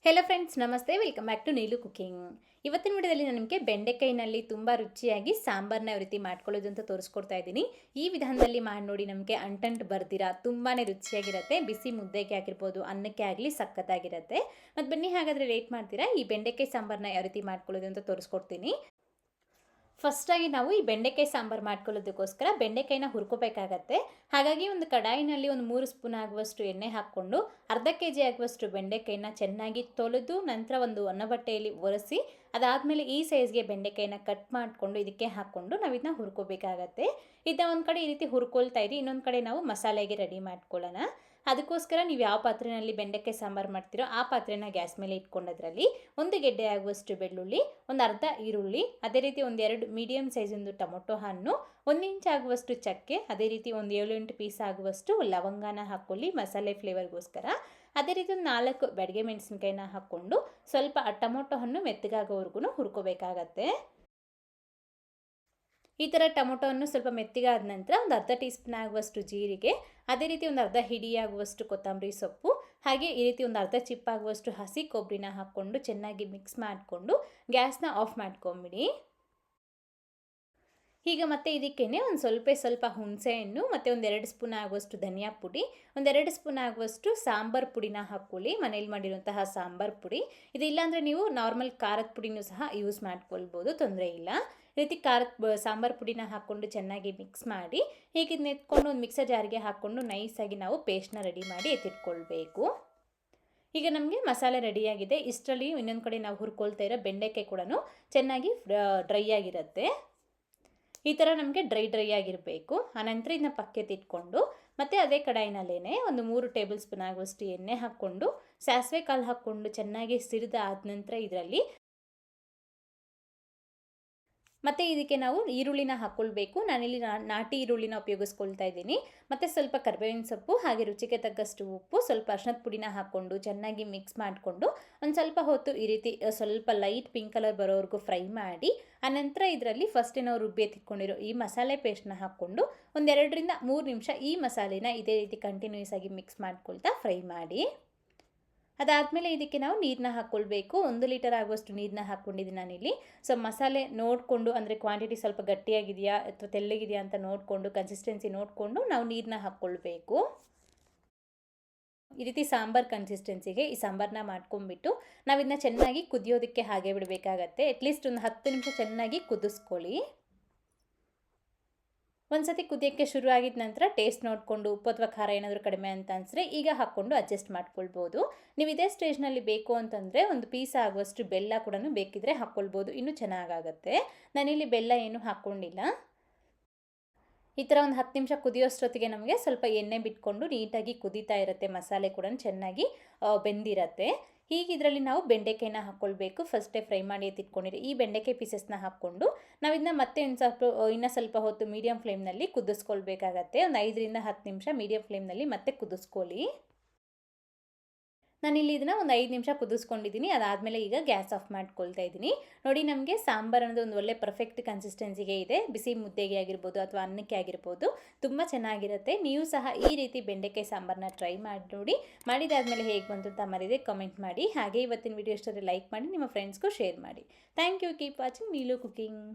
Hello friends, ನಮಸ್ತೆ. Welcome back to Neelu cooking. ಇವತ್ತಿನ ವಿಡಿಯೋದಲ್ಲಿ ನಾನು ನಿಮಗೆ ಬೆಂಡೆಕಾಯಿನಲ್ಲಿ ತುಂಬ ರುಚಿಯಾಗಿ ಸಾಂಬಾರನ್ನ ಯಾವ ರೀತಿ ಮಾಡ್ಕೊಳ್ಳೋದು ಅಂತ ತೋರಿಸ್ಕೊಡ್ತಾ ಇದ್ದೀನಿ. ಈ ವಿಧಾನದಲ್ಲಿ ಮಾಡಿ ನೋಡಿ, ನಮಗೆ ಅಂಟಂಟು ಬರ್ದಿರಾ ತುಂಬಾ ರುಚಿಯಾಗಿರುತ್ತೆ. ಬಿಸಿ ಮುದ್ದೆಗೆ ಆಗಿರ್ಬೋದು, ಅನ್ನಕ್ಕೆ ಆಗಲಿ ಸಖತ್ತಾಗಿರುತ್ತೆ. ಮತ್ತು ಬನ್ನಿ, ಹಾಗಾದರೆ ಲೇಟ್ ಮಾಡ್ತೀರಾ, ಈ ಬೆಂಡೆಕಾಯಿ ಸಾಂಬಾರನ್ನ ಯಾವ ರೀತಿ ಮಾಡ್ಕೊಳ್ಳೋದು ಅಂತ ತೋರಿಸ್ಕೊಡ್ತೀನಿ. ಫಸ್ಟಾಗಿ ನಾವು ಈ ಬೆಂಡೆಕಾಯಿ ಸಾಂಬಾರು ಮಾಡ್ಕೊಳ್ಳೋದಕ್ಕೋಸ್ಕರ ಬೆಂಡೆಕಾಯಿನ ಹುರ್ಕೋಬೇಕಾಗತ್ತೆ. ಹಾಗಾಗಿ ಒಂದು ಕಡಾಯಿನಲ್ಲಿ ಒಂದು 3 ಸ್ಪೂನ್ ಆಗುವಷ್ಟು ಎಣ್ಣೆ ಹಾಕ್ಕೊಂಡು ಅರ್ಧ ಕೆಜಿ ಆಗುವಷ್ಟು ಬೆಂಡೆಕಾಯಿನ ಚೆನ್ನಾಗಿ ತೊಳೆದು ನಂತರ ಒಂದು ಒಣ ಬಟ್ಟೆಯಲ್ಲಿ ಒರೆಸಿ, ಅದಾದಮೇಲೆ ಈ ಸೈಜ್ಗೆ ಬೆಂಡೆಕಾಯಿನ ಕಟ್ ಮಾಡಿಕೊಂಡು ಇದಕ್ಕೆ ಹಾಕ್ಕೊಂಡು ನಾವು ಇದನ್ನ ಹುರ್ಕೋಬೇಕಾಗತ್ತೆ. ಇದನ್ನ ಒಂದು ಕಡೆ ಈ ರೀತಿ ಹುರ್ಕೊಳ್ತಾ ಇರಿ, ಇನ್ನೊಂದು ಕಡೆ ನಾವು ಮಸಾಲೆಗೆ ರೆಡಿ ಮಾಡ್ಕೊಳ್ಳೋಣ. ಅದಕ್ಕೋಸ್ಕರ ನೀವು ಯಾವ ಪಾತ್ರೆಯಲ್ಲಿ ಬೆಂಡೆಕಾಯಿ ಸಾಂಬಾರು ಮಾಡ್ತೀರೋ ಆ ಪಾತ್ರೆನ ಗ್ಯಾಸ್ ಮೇಲೆ ಇಟ್ಕೊಂಡದ್ರಲ್ಲಿ ಒಂದು ಗೆಡ್ಡೆ ಆಗುವಷ್ಟು ಬೆಳ್ಳುಳ್ಳಿ, ಒಂದು ಅರ್ಧ ಈರುಳ್ಳಿ, ಅದೇ ರೀತಿ ಒಂದೆರಡು ಮೀಡಿಯಮ್ ಸೈಜೊಂದು ಟೊಮೊಟೊ ಹಣ್ಣು, 1 ಇಂಚ್ ಆಗುವಷ್ಟು ಚಕ್ಕೆ, ಅದೇ ರೀತಿ ಒಂದು 7-8 ಪೀಸ್ ಆಗುವಷ್ಟು ಲವಂಗಾನ ಹಾಕ್ಕೊಳ್ಳಿ ಮಸಾಲೆ ಫ್ಲೇವರ್ಗೋಸ್ಕರ. ಅದೇ ರೀತಿ ಒಂದು 4 ಬ್ಯಾಡಗೆ ಮೆಣಸಿನ್ಕಾಯಿನ ಹಾಕ್ಕೊಂಡು ಸ್ವಲ್ಪ ಟೊಮೊಟೊ ಹಣ್ಣು ಮೆತ್ತಗಾಗೋವರೆಗೂ ಹುರ್ಕೋಬೇಕಾಗತ್ತೆ. ಈ ಥರ ಟೊಮೊಟೊವನ್ನು ಸ್ವಲ್ಪ ಮೆತ್ತಗಾದ ನಂತರ ಒಂದು ಅರ್ಧ ಟೀ ಸ್ಪೂನ್ ಆಗುವಷ್ಟು ಜೀರಿಗೆ, ಅದೇ ರೀತಿ ಒಂದು ಅರ್ಧ ಹಿಡಿಯಾಗುವಷ್ಟು ಕೊತ್ತಂಬರಿ ಸೊಪ್ಪು, ಹಾಗೆ ಈ ರೀತಿ ಒಂದು ಅರ್ಧ ಚಿಪ್ಪಾಗುವಷ್ಟು ಹಸಿ ಕೊಬ್ಬರಿನ ಹಾಕ್ಕೊಂಡು ಚೆನ್ನಾಗಿ ಮಿಕ್ಸ್ ಮಾಡಿಕೊಂಡು ಗ್ಯಾಸ್ನ ಆಫ್ ಮಾಡ್ಕೊಂಬಿಡಿ. ಈಗ ಮತ್ತೆ ಇದಕ್ಕೇನೆ ಒಂದು ಸ್ವಲ್ಪ ಹುಣಸೆಹಣ್ಣು ಮತ್ತು ಒಂದು 2 ಸ್ಪೂನ್ ಆಗುವಷ್ಟು ಧನಿಯಾ ಪುಡಿ, ಒಂದು 2 ಸ್ಪೂನ್ ಆಗುವಷ್ಟು ಸಾಂಬಾರು ಪುಡಿನ ಹಾಕ್ಕೊಳ್ಳಿ, ಮನೇಲಿ ಮಾಡಿರುವಂತಹ ಸಾಂಬಾರು ಪುಡಿ. ಇದು ಇಲ್ಲಾಂದರೆ ನೀವು ನಾರ್ಮಲ್ ಖಾರದ ಪುಡಿನೂ ಸಹ ಯೂಸ್ ಮಾಡ್ಕೊಳ್ಬೋದು, ತೊಂದರೆ ಇಲ್ಲ. ಈ ರೀತಿ ಸಾಂಬಾರು ಪುಡಿನ ಹಾಕ್ಕೊಂಡು ಚೆನ್ನಾಗಿ ಮಿಕ್ಸ್ ಮಾಡಿ, ಹೀಗೆ ಇದನ್ನ ಎತ್ಕೊಂಡು ಒಂದು ಮಿಕ್ಸರ್ ಜಾರಿಗೆ ಹಾಕ್ಕೊಂಡು ನೈಸಾಗಿ ನಾವು ಪೇಸ್ಟ್ನ ರೆಡಿ ಮಾಡಿ ಎತ್ತಿಟ್ಕೊಳ್ಬೇಕು. ಈಗ ನಮಗೆ ಮಸಾಲೆ ರೆಡಿಯಾಗಿದೆ. ಇಷ್ಟರಲ್ಲಿ ಇನ್ನೊಂದು ಕಡೆ ನಾವು ಹುರ್ಕೊಳ್ತಾ ಇರೋ ಬೆಂಡೆಕಾಯಿ ಕೂಡ ಚೆನ್ನಾಗಿ ಡ್ರೈ ಆಗಿರುತ್ತೆ. ಈ ಥರ ನಮಗೆ ಡ್ರೈ ಆಗಿರಬೇಕು. ಆನಂತರ ಇದನ್ನ ಪಕ್ಕೆತ್ತಿಟ್ಕೊಂಡು ಮತ್ತು ಅದೇ ಕಡಾಯಿನಲ್ಲೇ ಒಂದು 3 ಟೇಬಲ್ ಸ್ಪೂನ್ ಆಗುವಷ್ಟು ಎಣ್ಣೆ ಹಾಕ್ಕೊಂಡು ಸಾಸಿವೆ ಕಾಳು ಹಾಕ್ಕೊಂಡು ಚೆನ್ನಾಗಿ ಸಿರಿದ ಆದ ನಂತರ ಇದರಲ್ಲಿ ಮತ್ತು ಇದಕ್ಕೆ ನಾವು ಈರುಳ್ಳಿನ ಹಾಕ್ಕೊಳ್ಬೇಕು. ನಾನಿಲ್ಲಿ ನಾಟಿ ಈರುಳ್ಳಿನ ಉಪಯೋಗಿಸ್ಕೊಳ್ತಾ ಇದ್ದೀನಿ. ಮತ್ತು ಸ್ವಲ್ಪ ಕರಿಬೇವಿನ ಸೊಪ್ಪು, ಹಾಗೆ ರುಚಿಗೆ ತಕ್ಕಷ್ಟು ಉಪ್ಪು, ಸ್ವಲ್ಪ ಅರಿಶಿಣದ ಪುಡಿನ ಹಾಕ್ಕೊಂಡು ಚೆನ್ನಾಗಿ ಮಿಕ್ಸ್ ಮಾಡಿಕೊಂಡು ಒಂದು ಸ್ವಲ್ಪ ಹೊತ್ತು ಈ ರೀತಿ ಸ್ವಲ್ಪ ಲೈಟ್ ಪಿಂಕ್ ಕಲರ್ ಬರೋವರೆಗೂ ಫ್ರೈ ಮಾಡಿ, ಆನಂತರ ಇದರಲ್ಲಿ ಫಸ್ಟೇ ನಾವು ರುಬ್ಬಿ ಎತ್ತಿಟ್ಕೊಂಡಿರೋ ಈ ಮಸಾಲೆ ಪೇಸ್ಟ್ನ ಹಾಕ್ಕೊಂಡು ಒಂದು 2ರಿಂದ 3 ನಿಮಿಷ ಈ ಮಸಾಲೆನ ಇದೇ ರೀತಿ ಕಂಟಿನ್ಯೂಸ್ ಆಗಿ ಮಿಕ್ಸ್ ಮಾಡ್ಕೊಳ್ತಾ ಫ್ರೈ ಮಾಡಿ. ಅದಾದಮೇಲೆ ಇದಕ್ಕೆ ನಾವು ನೀರನ್ನ ಹಾಕ್ಕೊಳ್ಬೇಕು. 1 ಲೀಟರ್ ಆಗುವಷ್ಟು ನೀರನ್ನ ಹಾಕ್ಕೊಂಡಿದ್ದೀನಿ ನಾನಿಲ್ಲಿ. ಸೊ ಮಸಾಲೆ ನೋಡಿಕೊಂಡು, ಅಂದರೆ ಕ್ವಾಂಟಿಟಿ ಸ್ವಲ್ಪ ಗಟ್ಟಿಯಾಗಿದೆಯಾ ಅಥವಾ ತೆಳ್ಳಗಿದೆಯಾ ಅಂತ ನೋಡಿಕೊಂಡು, ಕನ್ಸಿಸ್ಟೆನ್ಸಿ ನೋಡಿಕೊಂಡು ನಾವು ನೀರನ್ನ ಹಾಕ್ಕೊಳ್ಬೇಕು. ಈ ರೀತಿ ಸಾಂಬಾರು ಕನ್ಸಿಸ್ಟೆನ್ಸಿಗೆ ಈ ಸಾಂಬಾರನ್ನ ಮಾಡ್ಕೊಂಡ್ಬಿಟ್ಟು ನಾವು ಇದನ್ನ ಚೆನ್ನಾಗಿ ಕುದಿಯೋದಕ್ಕೆ ಹಾಗೆ ಬಿಡಬೇಕಾಗತ್ತೆ. ಅಟ್ಲೀಸ್ಟ್ ಒಂದು 10 ನಿಮಿಷ ಚೆನ್ನಾಗಿ ಕುದಿಸ್ಕೊಳ್ಳಿ. ಒಂದು ಸತಿ ಕುದಿಯೋಕ್ಕೆ ಶುರು ಆಗಿದ ನಂತರ ಟೇಸ್ಟ್ ನೋಡಿಕೊಂಡು ಉಪ್ಪು ಅಥವಾ ಖಾರ ಏನಾದರೂ ಕಡಿಮೆ ಅಂತ ಅನಿಸಿದ್ರೆ ಈಗ ಹಾಕ್ಕೊಂಡು ಅಡ್ಜಸ್ಟ್ ಮಾಡ್ಕೊಳ್ಬೋದು. ನೀವು ಇದೇ ಸ್ಟೇಜ್ನಲ್ಲಿ ಬೇಕು ಅಂತಂದರೆ ಒಂದು ಪೀಸ್ ಆಗುವಷ್ಟು ಬೆಲ್ಲ ಕೂಡ ಬೇಕಿದ್ರೆ ಹಾಕ್ಕೊಳ್ಬೋದು, ಇನ್ನೂ ಚೆನ್ನಾಗಾಗುತ್ತೆ. ನಾನಿಲ್ಲಿ ಬೆಲ್ಲ ಏನೂ ಹಾಕ್ಕೊಂಡಿಲ್ಲ. ಈ ಥರ ಒಂದು 10 ನಿಮಿಷ ಕುದಿಯೋಷ್ಟೊತ್ತಿಗೆ ನಮಗೆ ಸ್ವಲ್ಪ ಎಣ್ಣೆ ಬಿಟ್ಕೊಂಡು ನೀಟಾಗಿ ಕುದೀತಾ ಇರುತ್ತೆ, ಮಸಾಲೆ ಕೂಡ ಚೆನ್ನಾಗಿ ಬೆಂದಿರುತ್ತೆ. ಹೀಗೆ ಇದರಲ್ಲಿ ನಾವು ಬೆಂಡೆಕಾಯಿನ ಹಾಕ್ಕೊಳ್ಬೇಕು. ಫಸ್ಟೇ ಫ್ರೈ ಮಾಡಿ ಎತ್ತಿಟ್ಕೊಂಡಿರಿ ಈ ಬೆಂಡೆಕಾಯಿ ಪೀಸಸ್ನ ಹಾಕ್ಕೊಂಡು ನಾವು ಇದನ್ನ ಮತ್ತೆ ಇನ್ನೂ ಸ್ವಲ್ಪ ಹೊತ್ತು ಮೀಡಿಯಮ್ ಫ್ಲೇಮ್ನಲ್ಲಿ ಕುದಿಸ್ಕೊಳ್ಬೇಕಾಗತ್ತೆ. ಒಂದು 5ರಿಂದ 10 ನಿಮಿಷ ಮೀಡಿಯಮ್ ಫ್ಲೇಮ್ನಲ್ಲಿ ಮತ್ತೆ ಕುದಿಸ್ಕೊಳ್ಳಿ. ನಾನಿಲ್ಲಿ ಇದನ್ನು ಒಂದು 5 ನಿಮಿಷ ಕುದಿಸ್ಕೊಂಡಿದ್ದೀನಿ. ಅದಾದಮೇಲೆ ಈಗ ಗ್ಯಾಸ್ ಆಫ್ ಮಾಡ್ಕೊಳ್ತಾ ಇದ್ದೀನಿ. ನೋಡಿ, ನಮಗೆ ಸಾಂಬಾರು ಅನ್ನೋದು ಒಂದು ಒಳ್ಳೆ ಪರ್ಫೆಕ್ಟ್ ಕನ್ಸಿಸ್ಟೆನ್ಸಿಗೆ ಇದೆ. ಬಿಸಿ ಮುದ್ದೆಗೆ ಆಗಿರ್ಬೋದು ಅಥವಾ ಅನ್ನಕ್ಕೆ ಆಗಿರ್ಬೋದು ತುಂಬ ಚೆನ್ನಾಗಿರುತ್ತೆ. ನೀವು ಸಹ ಈ ರೀತಿ ಬೆಂಡೆಕಾಯಿ ಸಾಂಬಾರನ್ನ ಟ್ರೈ ಮಾಡಿ ನೋಡಿ. ಮಾಡಿದಾದಮೇಲೆ ಹೇಗೆ ಬಂತು ಅಂತ ಮರೀದೆ ಕಮೆಂಟ್ ಮಾಡಿ. ಹಾಗೆ ಇವತ್ತಿನ ವಿಡಿಯೋ ಇಷ್ಟರಲ್ಲಿ ಲೈಕ್ ಮಾಡಿ, ನಿಮ್ಮ ಫ್ರೆಂಡ್ಸ್ಗೂ ಶೇರ್ ಮಾಡಿ. Thank you. Keep watching Neelu cooking.